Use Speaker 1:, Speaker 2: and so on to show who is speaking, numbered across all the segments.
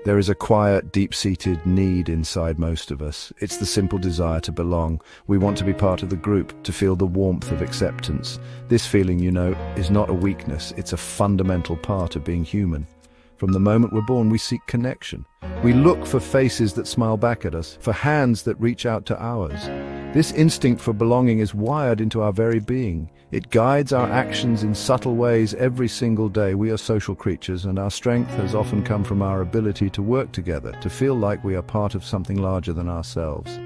Speaker 1: There is a quiet, deep-seated need inside most of us. It's the simple desire to belong. We want to be part of the group, to feel the warmth of acceptance. This feeling, is not a weakness. It's a fundamental part of being human. From the moment we're born, we seek connection. We look for faces that smile back at us, for hands that reach out to ours. This instinct for belonging is wired into our very being. It guides our actions in subtle ways every single day. We are social creatures, and our strength has often come from our ability to work together, to feel like we are part of something larger than ourselves.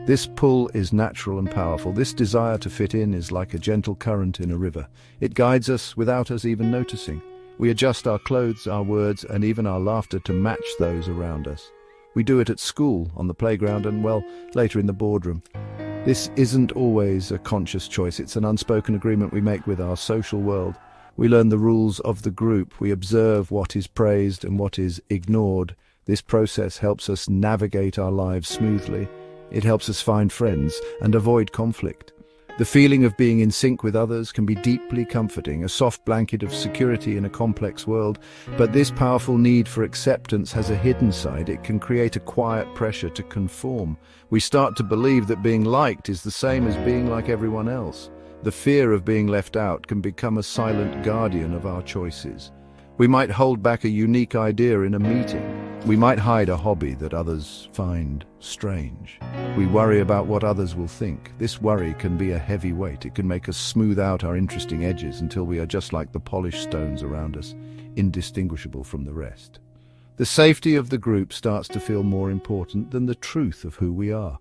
Speaker 1: This pull is natural and powerful. This desire to fit in is like a gentle current in a river. It guides us without us even noticing. We adjust our clothes, our words, and even our laughter to match those around us. We do it at school, on the playground, and, later in the boardroom. This isn't always a conscious choice. It's an unspoken agreement we make with our social world. We learn the rules of the group. We observe what is praised and what is ignored. This process helps us navigate our lives smoothly. It helps us find friends and avoid conflict. The feeling of being in sync with others can be deeply comforting, a soft blanket of security in a complex world. But this powerful need for acceptance has a hidden side. It can create a quiet pressure to conform. We start to believe that being liked is the same as being like everyone else. The fear of being left out can become a silent guardian of our choices. We might hold back a unique idea in a meeting. We might hide a hobby that others find strange. We worry about what others will think. This worry can be a heavy weight. It can make us smooth out our interesting edges until we are just like the polished stones around us, indistinguishable from the rest. The safety of the group starts to feel more important than the truth of who we are.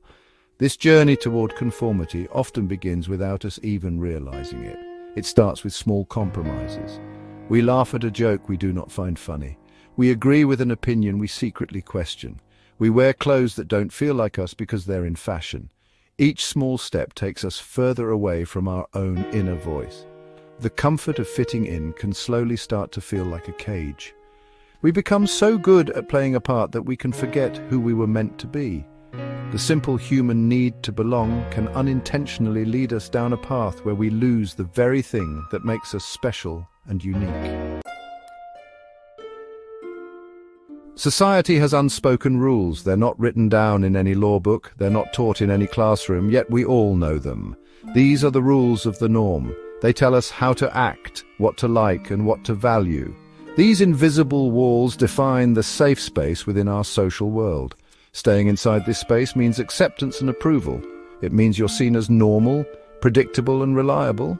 Speaker 1: This journey toward conformity often begins without us even realizing it. It starts with small compromises. We laugh at a joke we do not find funny. We agree with an opinion we secretly question. We wear clothes that don't feel like us because they're in fashion. Each small step takes us further away from our own inner voice. The comfort of fitting in can slowly start to feel like a cage. We become so good at playing a part that we can forget who we were meant to be. The simple human need to belong can unintentionally lead us down a path where we lose the very thing that makes us special and unique. Society has unspoken rules. They're not written down in any law book. They're not taught in any classroom, yet we all know them. These are the rules of the norm. They tell us how to act, what to like, and what to value. These invisible walls define the safe space within our social world. Staying inside this space means acceptance and approval. It means you're seen as normal, predictable, and reliable.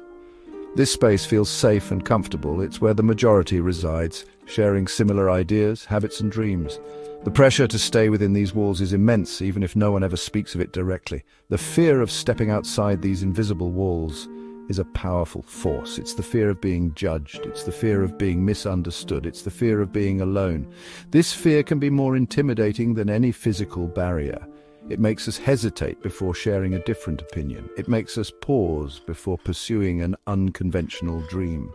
Speaker 1: This space feels safe and comfortable. It's where the majority resides, sharing similar ideas, habits, and dreams. The pressure to stay within these walls is immense, even if no one ever speaks of it directly. The fear of stepping outside these invisible walls is a powerful force. It's the fear of being judged. It's the fear of being misunderstood. It's the fear of being alone. This fear can be more intimidating than any physical barrier. It makes us hesitate before sharing a different opinion. It makes us pause before pursuing an unconventional dream.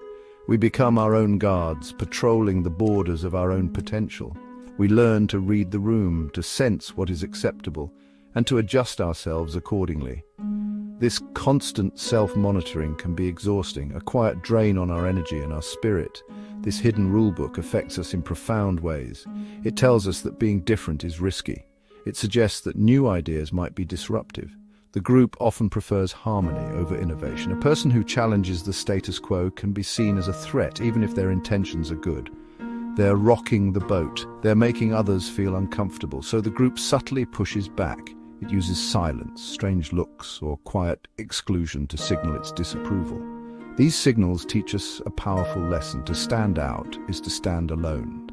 Speaker 1: We become our own guards, patrolling the borders of our own potential. We learn to read the room, to sense what is acceptable, and to adjust ourselves accordingly. This constant self-monitoring can be exhausting, a quiet drain on our energy and our spirit. This hidden rulebook affects us in profound ways. It tells us that being different is risky. It suggests that new ideas might be disruptive. The group often prefers harmony over innovation. A person who challenges the status quo can be seen as a threat, even if their intentions are good. They're rocking the boat. They're making others feel uncomfortable, so the group subtly pushes back. It uses silence, strange looks, or quiet exclusion to signal its disapproval. These signals teach us a powerful lesson. To stand out is to stand alone.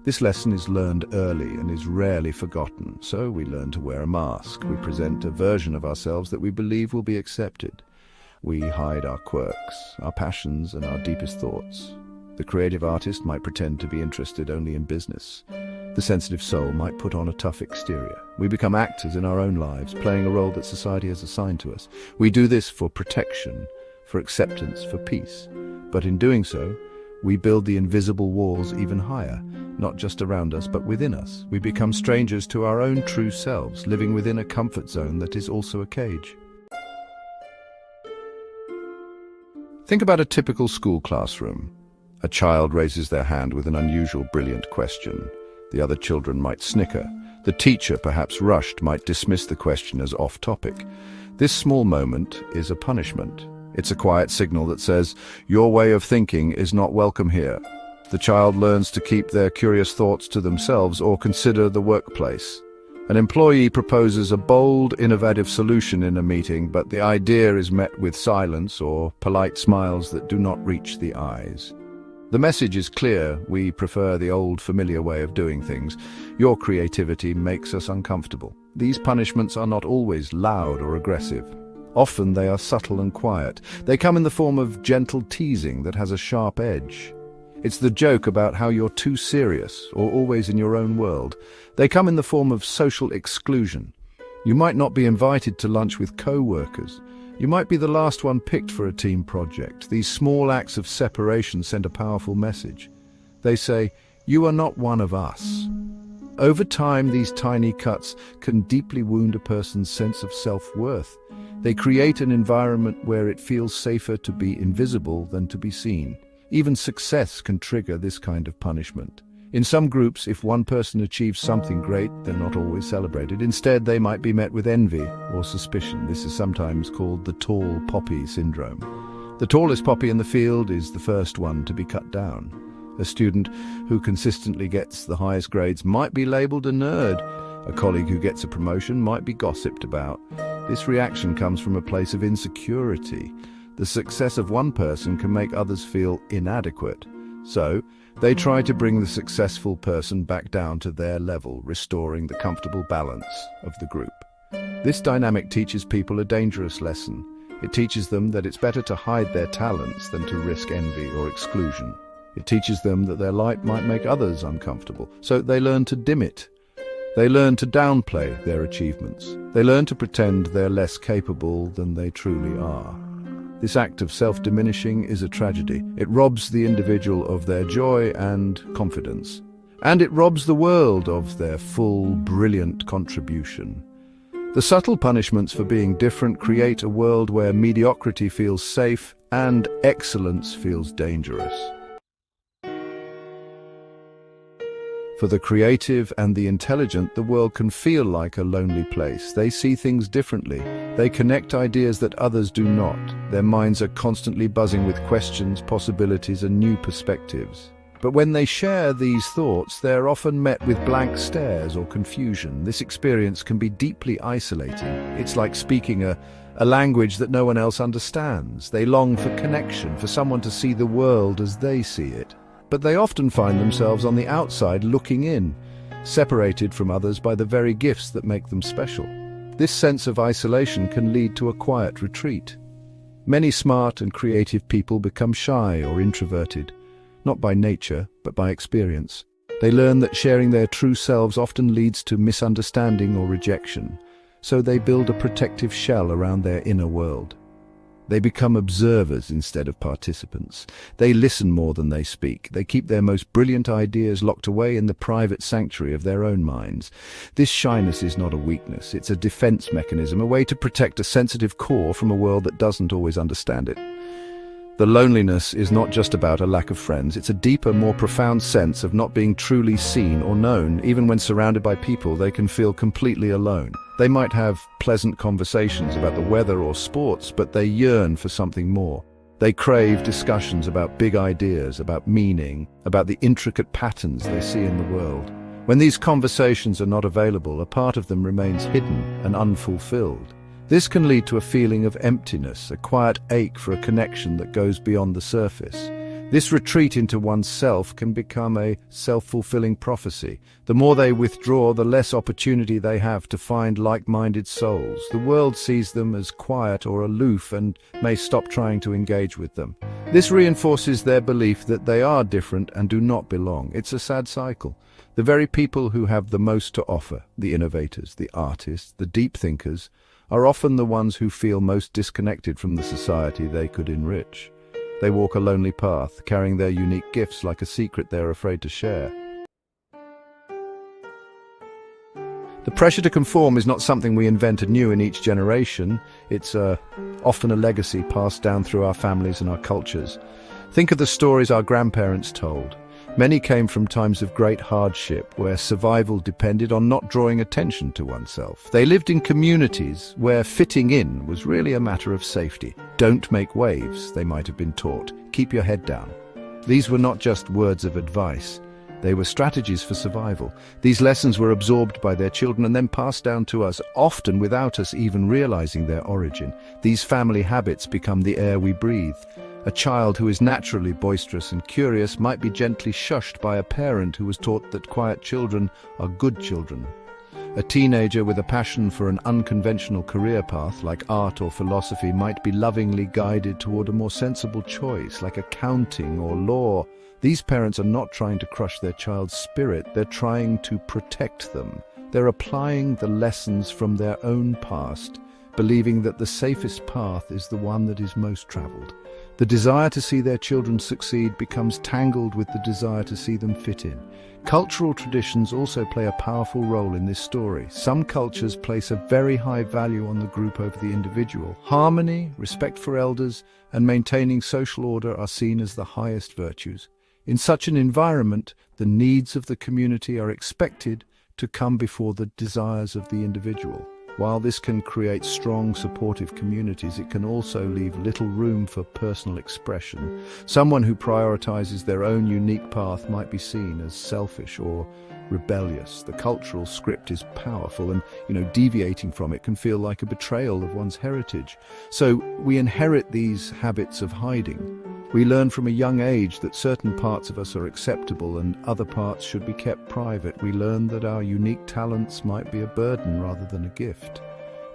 Speaker 1: This lesson is learned early and is rarely forgotten, so we learn to wear a mask. We present a version of ourselves that we believe will be accepted. We hide our quirks, our passions, and our deepest thoughts. The creative artist might pretend to be interested only in business. The sensitive soul might put on a tough exterior. We become actors in our own lives, playing a role that society has assigned to us. We do this for protection, for acceptance, for peace. But in doing so, we build the invisible walls even higher, not just around us, but within us. We become strangers to our own true selves, living within a comfort zone that is also a cage. Think about a typical school classroom. A child raises their hand with an unusual, brilliant question. The other children might snicker. The teacher, perhaps rushed, might dismiss the question as off-topic. This small moment is a punishment. It's a quiet signal that says, your way of thinking is not welcome here. The child learns to keep their curious thoughts to themselves or consider the workplace. An employee proposes a bold, innovative solution in a meeting, but the idea is met with silence or polite smiles that do not reach the eyes. The message is clear: we prefer the old, familiar way of doing things. Your creativity makes us uncomfortable. These punishments are not always loud or aggressive. Often they are subtle and quiet. They come in the form of gentle teasing that has a sharp edge. It's the joke about how you're too serious or always in your own world. They come in the form of social exclusion. You might not be invited to lunch with co-workers. You might be the last one picked for a team project. These small acts of separation send a powerful message. They say, you are not one of us. Over time, these tiny cuts can deeply wound a person's sense of self-worth. They create an environment where it feels safer to be invisible than to be seen. Even success can trigger this kind of punishment. In some groups, if one person achieves something great, they're not always celebrated. Instead, they might be met with envy or suspicion. This is sometimes called the tall poppy syndrome. The tallest poppy in the field is the first one to be cut down. A student who consistently gets the highest grades might be labeled a nerd. A colleague who gets a promotion might be gossiped about. This reaction comes from a place of insecurity. The success of one person can make others feel inadequate. So, they try to bring the successful person back down to their level, restoring the comfortable balance of the group. This dynamic teaches people a dangerous lesson. It teaches them that it's better to hide their talents than to risk envy or exclusion. It teaches them that their light might make others uncomfortable, so they learn to dim it. They learn to downplay their achievements. They learn to pretend they're less capable than they truly are. This act of self-diminishing is a tragedy. It robs the individual of their joy and confidence. And it robs the world of their full, brilliant contribution. The subtle punishments for being different create a world where mediocrity feels safe and excellence feels dangerous. For the creative and the intelligent, the world can feel like a lonely place. They see things differently. They connect ideas that others do not. Their minds are constantly buzzing with questions, possibilities, and new perspectives. But when they share these thoughts, they're often met with blank stares or confusion. This experience can be deeply isolating. It's like speaking a language that no one else understands. They long for connection, for someone to see the world as they see it. But they often find themselves on the outside looking in, separated from others by the very gifts that make them special. This sense of isolation can lead to a quiet retreat. Many smart and creative people become shy or introverted, not by nature, but by experience. They learn that sharing their true selves often leads to misunderstanding or rejection, so they build a protective shell around their inner world. They become observers instead of participants. They listen more than they speak. They keep their most brilliant ideas locked away in the private sanctuary of their own minds. This shyness is not a weakness. It's a defense mechanism, a way to protect a sensitive core from a world that doesn't always understand it. The loneliness is not just about a lack of friends. It's a deeper, more profound sense of not being truly seen or known. Even when surrounded by people, they can feel completely alone. They might have pleasant conversations about the weather or sports, but they yearn for something more. They crave discussions about big ideas, about meaning, about the intricate patterns they see in the world. When these conversations are not available, a part of them remains hidden and unfulfilled. This can lead to a feeling of emptiness, a quiet ache for a connection that goes beyond the surface. This retreat into oneself can become a self-fulfilling prophecy. The more they withdraw, the less opportunity they have to find like-minded souls. The world sees them as quiet or aloof and may stop trying to engage with them. This reinforces their belief that they are different and do not belong. It's a sad cycle. The very people who have the most to offer, the innovators, the artists, the deep thinkers, are often the ones who feel most disconnected from the society they could enrich. They walk a lonely path, carrying their unique gifts like a secret they're afraid to share. The pressure to conform is not something we invent anew in each generation. It's often a legacy passed down through our families and our cultures. Think of the stories our grandparents told. Many came from times of great hardship, where survival depended on not drawing attention to oneself. They lived in communities where fitting in was really a matter of safety. Don't make waves, they might have been taught. Keep your head down. These were not just words of advice. They were strategies for survival. These lessons were absorbed by their children and then passed down to us, often without us even realizing their origin. These family habits become the air we breathe. A child who is naturally boisterous and curious might be gently shushed by a parent who was taught that quiet children are good children. A teenager with a passion for an unconventional career path, like art or philosophy, might be lovingly guided toward a more sensible choice, like accounting or law. These parents are not trying to crush their child's spirit, they're trying to protect them. They're applying the lessons from their own past, believing that the safest path is the one that is most traveled. The desire to see their children succeed becomes tangled with the desire to see them fit in. Cultural traditions also play a powerful role in this story. Some cultures place a very high value on the group over the individual. Harmony, respect for elders, and maintaining social order are seen as the highest virtues. In such an environment, the needs of the community are expected to come before the desires of the individual. While this can create strong, supportive communities, it can also leave little room for personal expression. Someone who prioritizes their own unique path might be seen as selfish or rebellious. The cultural script is powerful and, deviating from it can feel like a betrayal of one's heritage. So we inherit these habits of hiding. We learn from a young age that certain parts of us are acceptable and other parts should be kept private. We learn that our unique talents might be a burden rather than a gift.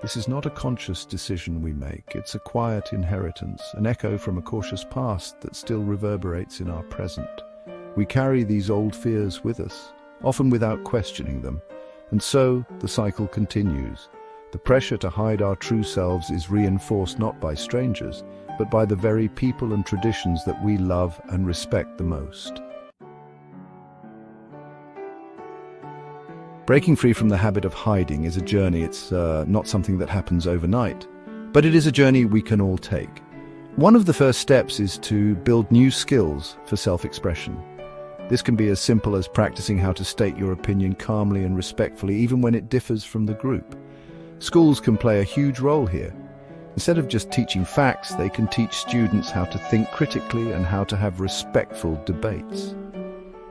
Speaker 1: This is not a conscious decision we make. It's a quiet inheritance, an echo from a cautious past that still reverberates in our present. We carry these old fears with us, often without questioning them, and so the cycle continues. The pressure to hide our true selves is reinforced not by strangers, but by the very people and traditions that we love and respect the most. Breaking free from the habit of hiding is a journey. It's not something that happens overnight, but it is a journey we can all take. One of the first steps is to build new skills for self-expression. This can be as simple as practicing how to state your opinion calmly and respectfully, even when it differs from the group. Schools can play a huge role here. Instead of just teaching facts, they can teach students how to think critically and how to have respectful debates.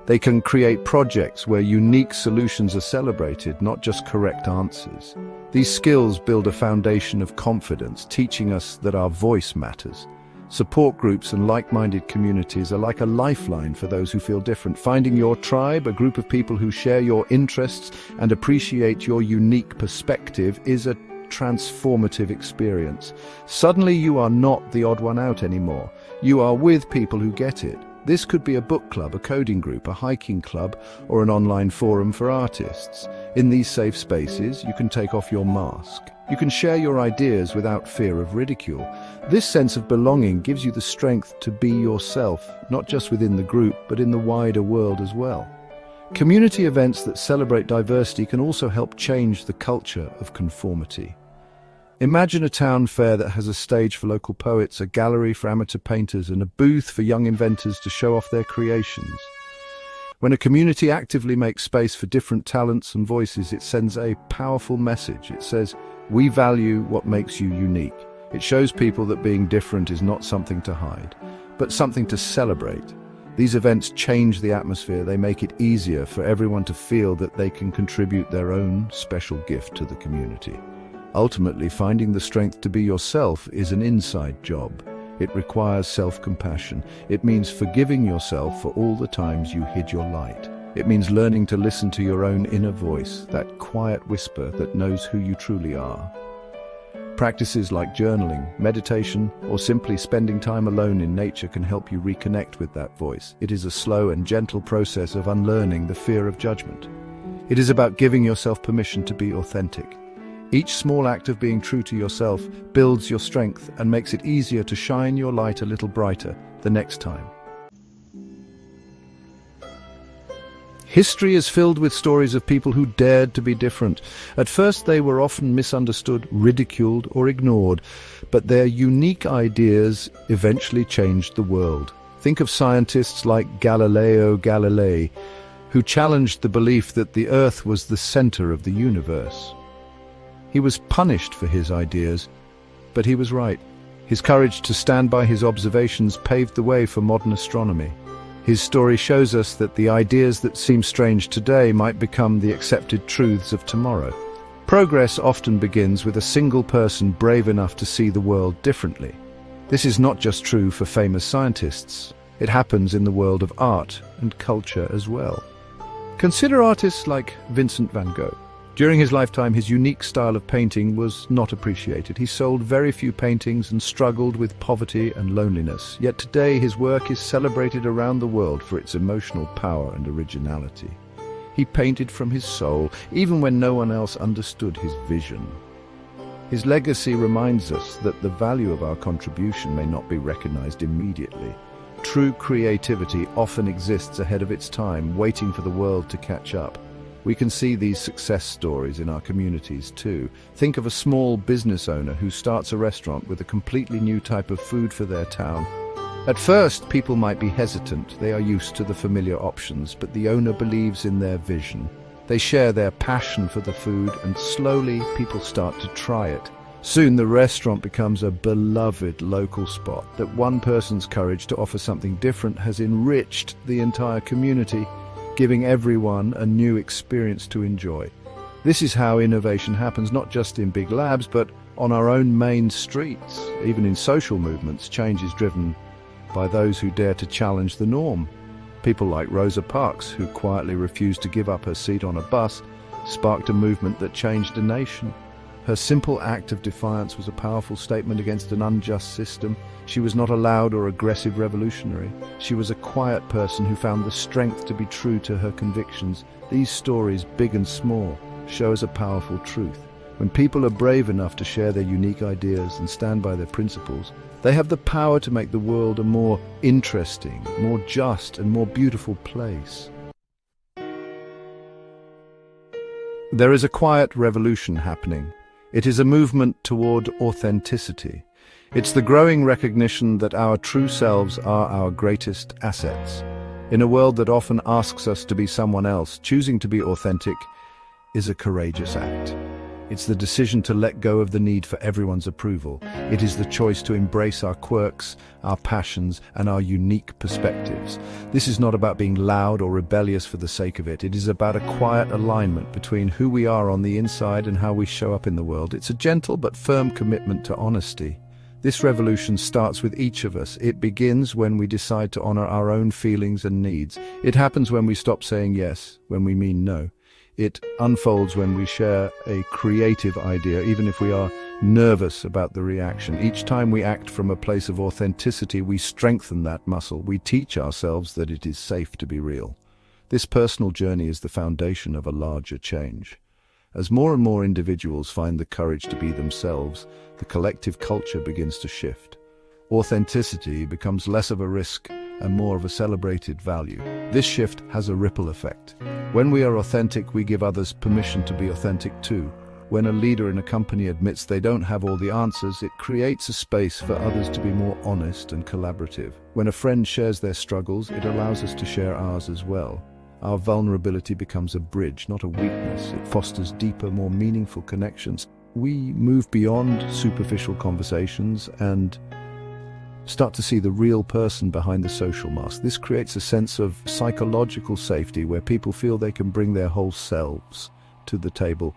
Speaker 1: They can create projects where unique solutions are celebrated, not just correct answers. These skills build a foundation of confidence, teaching us that our voice matters. Support groups and like-minded communities are like a lifeline for those who feel different. Finding your tribe, a group of people who share your interests and appreciate your unique perspective, is a transformative experience. Suddenly you are not the odd one out anymore. You are with people who get it. This could be a book club, a coding group, a hiking club, or an online forum for artists. In these safe spaces, you can take off your mask. You can share your ideas without fear of ridicule. This sense of belonging gives you the strength to be yourself, not just within the group, but in the wider world as well. Community events that celebrate diversity can also help change the culture of conformity. Imagine a town fair that has a stage for local poets, a gallery for amateur painters, and a booth for young inventors to show off their creations. When a community actively makes space for different talents and voices, it sends a powerful message. It says, "We value what makes you unique." It shows people that being different is not something to hide, but something to celebrate. These events change the atmosphere. They make it easier for everyone to feel that they can contribute their own special gift to the community. Ultimately, finding the strength to be yourself is an inside job. It requires self-compassion. It means forgiving yourself for all the times you hid your light. It means learning to listen to your own inner voice, that quiet whisper that knows who you truly are. Practices like journaling, meditation, or simply spending time alone in nature can help you reconnect with that voice. It is a slow and gentle process of unlearning the fear of judgment. It is about giving yourself permission to be authentic. Each small act of being true to yourself builds your strength and makes it easier to shine your light a little brighter the next time. History is filled with stories of people who dared to be different. At first, they were often misunderstood, ridiculed, or ignored, but their unique ideas eventually changed the world. Think of scientists like Galileo Galilei, who challenged the belief that the Earth was the center of the universe. He was punished for his ideas, but he was right. His courage to stand by his observations paved the way for modern astronomy. His story shows us that the ideas that seem strange today might become the accepted truths of tomorrow. Progress often begins with a single person brave enough to see the world differently. This is not just true for famous scientists. It happens in the world of art and culture as well. Consider artists like Vincent van Gogh. During his lifetime, his unique style of painting was not appreciated. He sold very few paintings and struggled with poverty and loneliness. Yet today, his work is celebrated around the world for its emotional power and originality. He painted from his soul, even when no one else understood his vision. His legacy reminds us that the value of our contribution may not be recognized immediately. True creativity often exists ahead of its time, waiting for the world to catch up. We can see these success stories in our communities too. Think of a small business owner who starts a restaurant with a completely new type of food for their town. At first, people might be hesitant. They are used to the familiar options, but the owner believes in their vision. They share their passion for the food, and slowly people start to try it. Soon the restaurant becomes a beloved local spot. That one person's courage to offer something different has enriched the entire community, giving everyone a new experience to enjoy. This is how innovation happens, not just in big labs, but on our own main streets. Even in social movements, change is driven by those who dare to challenge the norm. People like Rosa Parks, who quietly refused to give up her seat on a bus, sparked a movement that changed a nation. Her simple act of defiance was a powerful statement against an unjust system. She was not a loud or aggressive revolutionary. She was a quiet person who found the strength to be true to her convictions. These stories, big and small, show us a powerful truth. When people are brave enough to share their unique ideas and stand by their principles, they have the power to make the world a more interesting, more just, and more beautiful place. There is a quiet revolution happening. It is a movement toward authenticity. It's the growing recognition that our true selves are our greatest assets. In a world that often asks us to be someone else, choosing to be authentic is a courageous act. It's the decision to let go of the need for everyone's approval. It is the choice to embrace our quirks, our passions, and our unique perspectives. This is not about being loud or rebellious for the sake of it. It is about a quiet alignment between who we are on the inside and how we show up in the world. It's a gentle but firm commitment to honesty. This revolution starts with each of us. It begins when we decide to honor our own feelings and needs. It happens when we stop saying yes, when we mean no. It unfolds when we share a creative idea, even if we are nervous about the reaction. Each time we act from a place of authenticity, we strengthen that muscle. We teach ourselves that it is safe to be real. This personal journey is the foundation of a larger change. As more and more individuals find the courage to be themselves, the collective culture begins to shift. Authenticity becomes less of a risk and more of a celebrated value. This shift has a ripple effect. When we are authentic, we give others permission to be authentic too. When a leader in a company admits they don't have all the answers, it creates a space for others to be more honest and collaborative. When a friend shares their struggles, it allows us to share ours as well. Our vulnerability becomes a bridge, not a weakness. It fosters deeper, more meaningful connections. We move beyond superficial conversations and start to see the real person behind the social mask. This creates a sense of psychological safety where people feel they can bring their whole selves to the table.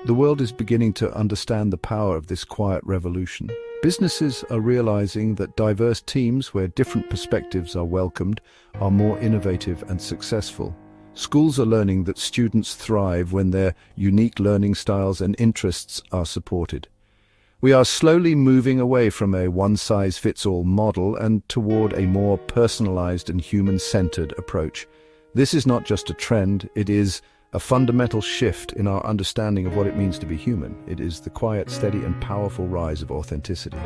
Speaker 1: The world is beginning to understand the power of this quiet revolution. Businesses are realizing that diverse teams where different perspectives are welcomed are more innovative and successful. Schools are learning that students thrive when their unique learning styles and interests are supported. We are slowly moving away from a one-size-fits-all model and toward a more personalized and human-centered approach. This is not just a trend, it is a fundamental shift in our understanding of what it means to be human. It is the quiet, steady, and powerful rise of authenticity.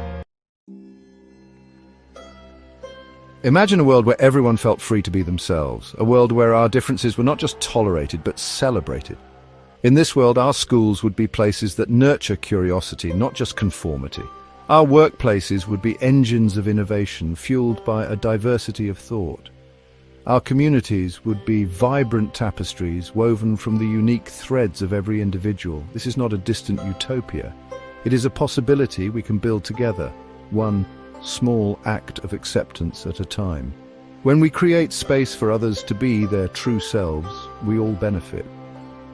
Speaker 1: Imagine a world where everyone felt free to be themselves, a world where our differences were not just tolerated but celebrated. In this world, our schools would be places that nurture curiosity, not just conformity. Our workplaces would be engines of innovation fueled by a diversity of thought. Our communities would be vibrant tapestries woven from the unique threads of every individual. This is not a distant utopia. It is a possibility we can build together, one small act of acceptance at a time. When we create space for others to be their true selves, we all benefit.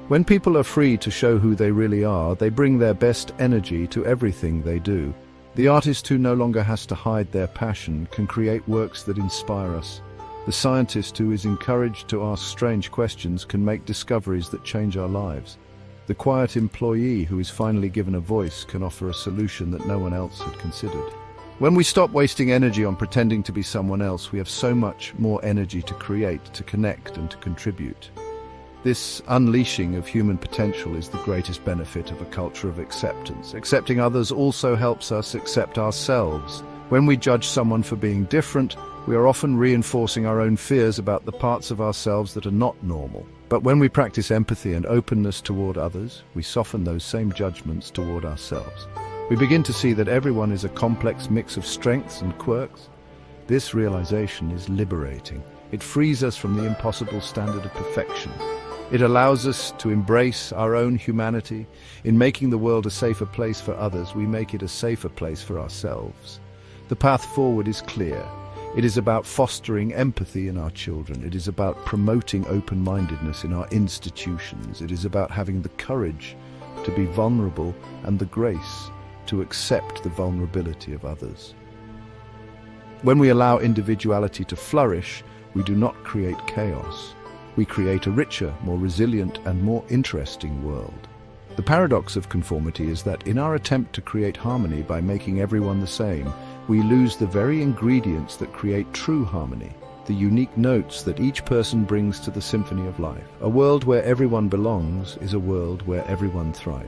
Speaker 1: When people are free to show who they really are, they bring their best energy to everything they do. The artist who no longer has to hide their passion can create works that inspire us. The scientist who is encouraged to ask strange questions can make discoveries that change our lives. The quiet employee who is finally given a voice can offer a solution that no one else had considered. When we stop wasting energy on pretending to be someone else, we have so much more energy to create, to connect, and to contribute. This unleashing of human potential is the greatest benefit of a culture of acceptance. Accepting others also helps us accept ourselves. When we judge someone for being different, we are often reinforcing our own fears about the parts of ourselves that are not normal. But when we practice empathy and openness toward others, we soften those same judgments toward ourselves. We begin to see that everyone is a complex mix of strengths and quirks. This realization is liberating. It frees us from the impossible standard of perfection. It allows us to embrace our own humanity. In making the world a safer place for others, we make it a safer place for ourselves. The path forward is clear. It is about fostering empathy in our children. It is about promoting open-mindedness in our institutions. It is about having the courage to be vulnerable and the grace to accept the vulnerability of others. When we allow individuality to flourish, we do not create chaos. We create a richer, more resilient, and more interesting world. The paradox of conformity is that in our attempt to create harmony by making everyone the same, we lose the very ingredients that create true harmony, the unique notes that each person brings to the symphony of life. A world where everyone belongs is a world where everyone thrives.